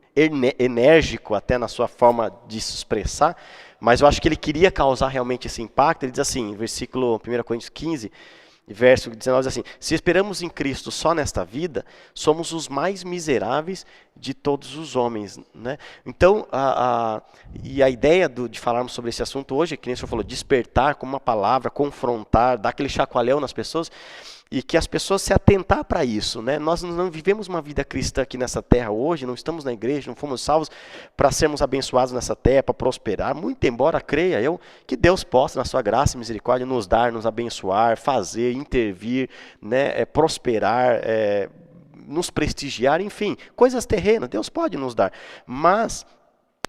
enérgico até na sua forma de se expressar, mas eu acho que ele queria causar realmente esse impacto. Ele diz assim, versículo 1 Coríntios 15, verso 19, diz assim: se esperamos em Cristo só nesta vida, somos os mais miseráveis de todos os homens, né? Então, a ideia de falarmos sobre esse assunto hoje, que nem o senhor falou, despertar como uma palavra, confrontar, dar aquele chacoalhão nas pessoas, e que as pessoas se atentar para isso, né? Nós não vivemos uma vida cristã aqui nessa terra hoje, não estamos na igreja, não fomos salvos para sermos abençoados nessa terra, para prosperar, muito embora creia eu que Deus possa, na sua graça e misericórdia, nos dar, nos abençoar, fazer, intervir, né? Prosperar, nos prestigiar, enfim, coisas terrenas, Deus pode nos dar, mas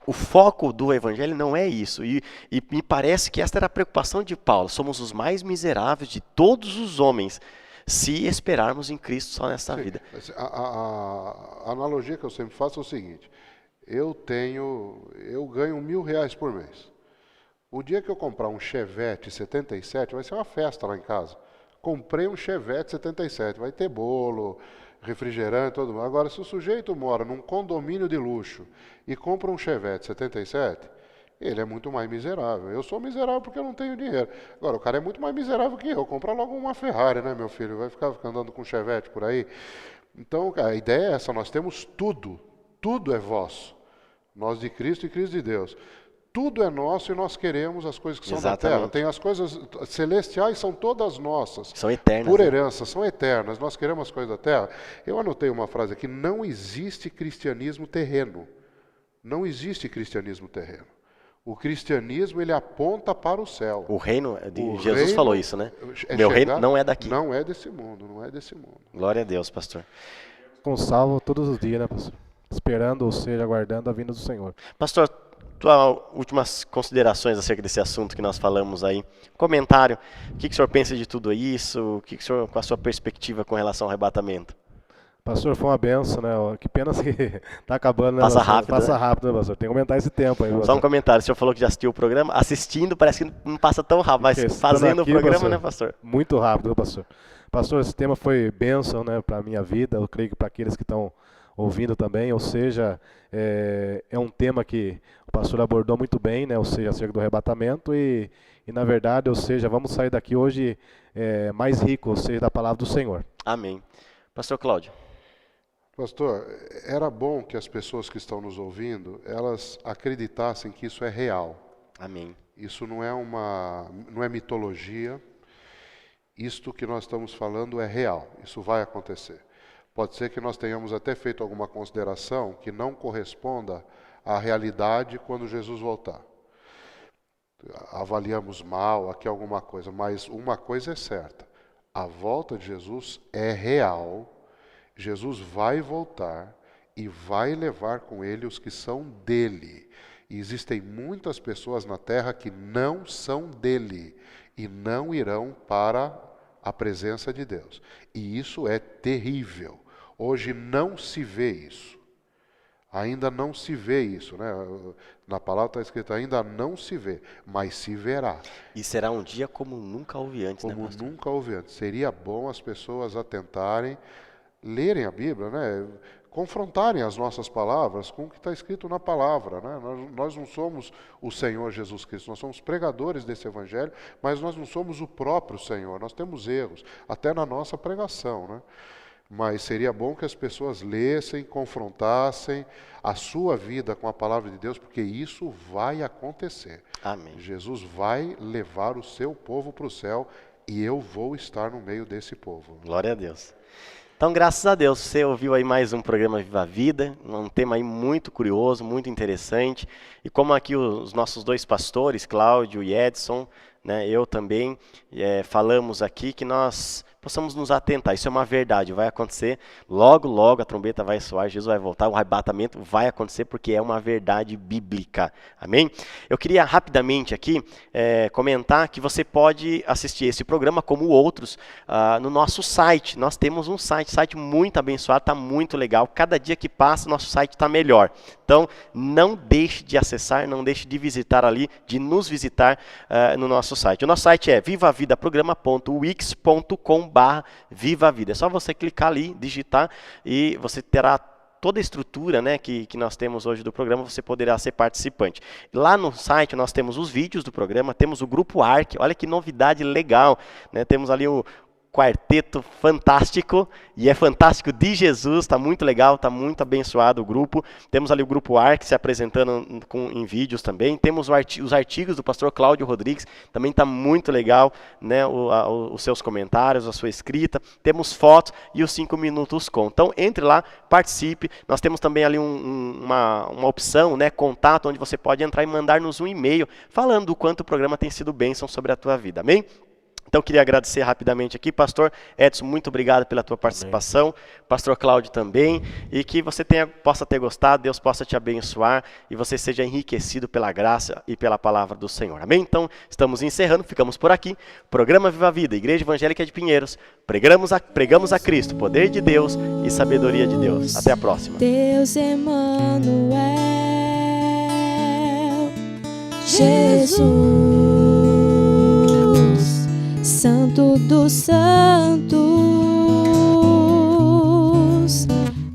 o foco do evangelho não é isso, e me parece que esta era a preocupação de Paulo, somos os mais miseráveis de todos os homens, se esperarmos em Cristo só nesta vida. A analogia que eu sempre faço é o seguinte, eu ganho R$1.000 por mês. O dia que eu comprar um Chevette 77, vai ser uma festa lá em casa. Comprei um Chevette 77, vai ter bolo, refrigerante, todo mundo. Agora, se o sujeito mora num condomínio de luxo e compra um Chevette 77, ele é muito mais miserável. Eu sou miserável porque eu não tenho dinheiro. Agora, o cara é muito mais miserável que eu. Compra logo uma Ferrari, né, meu filho? Vai ficar andando com Chevette por aí. Então, a ideia é essa, nós temos tudo. Tudo é vosso. Nós de Cristo e Cristo de Deus. Tudo é nosso e nós queremos as coisas que são da terra. Tem as coisas celestiais, são todas nossas. São eternas. Por herança, são eternas. Nós queremos as coisas da terra. Eu anotei uma frase aqui, não existe cristianismo terreno. Não existe cristianismo terreno. O cristianismo, ele aponta para o céu. O reino, Jesus falou isso, né? Meu reino não é daqui. Não é desse mundo, não é desse mundo. Glória a Deus, pastor. Com salvo todos os dias, né, pastor? Esperando, ou seja, aguardando a vinda do Senhor. Pastor, tuas últimas considerações acerca desse assunto que nós falamos aí. Comentário, o que o senhor pensa de tudo isso? O que o senhor, com a sua perspectiva com relação ao arrebatamento? Pastor, foi uma benção, né? Que pena que está acabando, né? Passa rápido. Passa rápido, né, pastor? Tem que aumentar esse tempo aí. Só um comentário, o senhor falou que já assistiu o programa. Assistindo parece que não passa tão rápido, mas fazendo aqui, o programa, pastor, né, pastor? Muito rápido, pastor. Pastor, esse tema foi bênção, né, para a minha vida, eu creio que para aqueles que estão ouvindo também, ou seja, é um tema que o pastor abordou muito bem, né, ou seja, acerca do arrebatamento e na verdade, ou seja, vamos sair daqui hoje mais rico, ou seja, da palavra do Senhor. Amém. Pastor Cláudio. Pastor, era bom que as pessoas que estão nos ouvindo, elas acreditassem que isso é real. Amém. Isso não é mitologia, isto que nós estamos falando é real, isso vai acontecer. Pode ser que nós tenhamos até feito alguma consideração que não corresponda à realidade quando Jesus voltar. Avaliamos mal aqui alguma coisa, mas uma coisa é certa, a volta de Jesus é real, Jesus vai voltar e vai levar com ele os que são dele. E existem muitas pessoas na terra que não são dele e não irão para a presença de Deus. E isso é terrível. Hoje não se vê isso. Ainda não se vê isso, né? Na palavra está escrito, ainda não se vê, mas se verá. E será um dia como nunca houve antes, como né, pastor? Como nunca houve antes. Seria bom as pessoas atentarem, lerem a Bíblia, né? Confrontarem as nossas palavras com o que está escrito na palavra, né? Nós não somos o Senhor Jesus Cristo, nós somos pregadores desse Evangelho, mas nós não somos o próprio Senhor, nós temos erros, até na nossa pregação, né? Mas seria bom que as pessoas lessem, confrontassem a sua vida com a palavra de Deus, porque isso vai acontecer. Amém. Jesus vai levar o seu povo para o céu e eu vou estar no meio desse povo. Glória a Deus. Então, graças a Deus, você ouviu aí mais um programa Viva a Vida, um tema aí muito curioso, muito interessante. E como aqui os nossos dois pastores, Cláudio e Edson, né, eu também, falamos aqui que nós possamos nos atentar. Isso é uma verdade, vai acontecer. Logo, logo a trombeta vai soar, Jesus vai voltar, o arrebatamento vai acontecer porque é uma verdade bíblica. Amém? Eu queria rapidamente aqui comentar que você pode assistir esse programa, como outros, no nosso site. Nós temos um site muito abençoado, está muito legal. Cada dia que passa, nosso site está melhor. Então, não deixe de acessar, não deixe de visitar ali, de nos visitar no nosso site. O nosso site é vivavidapograma.wix.com/vivavida. É só você clicar ali, digitar e você terá toda a estrutura, né, que nós temos hoje do programa, você poderá ser participante. Lá no site nós temos os vídeos do programa, temos o grupo ARC, olha que novidade legal, né, temos ali o quarteto fantástico, e é fantástico de Jesus, está muito legal, está muito abençoado o grupo. Temos ali o grupo ARC se apresentando em vídeos também. Temos os artigos do pastor Cláudio Rodrigues, também está muito legal, né, os seus comentários, a sua escrita. Temos fotos e os 5 minutos com. Então, entre lá, participe. Nós temos também ali uma opção, né, contato, onde você pode entrar e mandar-nos um e-mail falando do quanto o programa tem sido bênção sobre a tua vida. Amém? Então, queria agradecer rapidamente aqui, pastor Edson, muito obrigado pela tua participação, pastor Cláudio também, e que você possa ter gostado, Deus possa te abençoar, e você seja enriquecido pela graça e pela palavra do Senhor. Amém? Então, estamos encerrando, ficamos por aqui. Programa Viva a Vida, Igreja Evangélica de Pinheiros, pregamos a Cristo, poder de Deus e sabedoria de Deus. Até a próxima. Deus Emmanuel, Jesus, Santo dos Santos,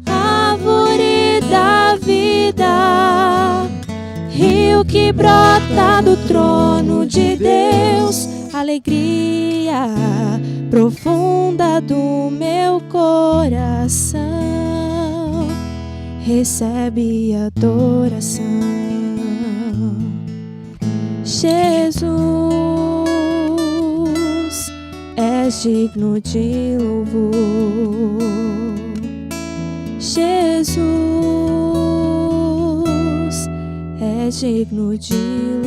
árvore da vida, rio que brota do trono de Deus, alegria profunda do meu coração, recebe adoração. Jesus, és digno de louvor. Jesus, és digno de louvor.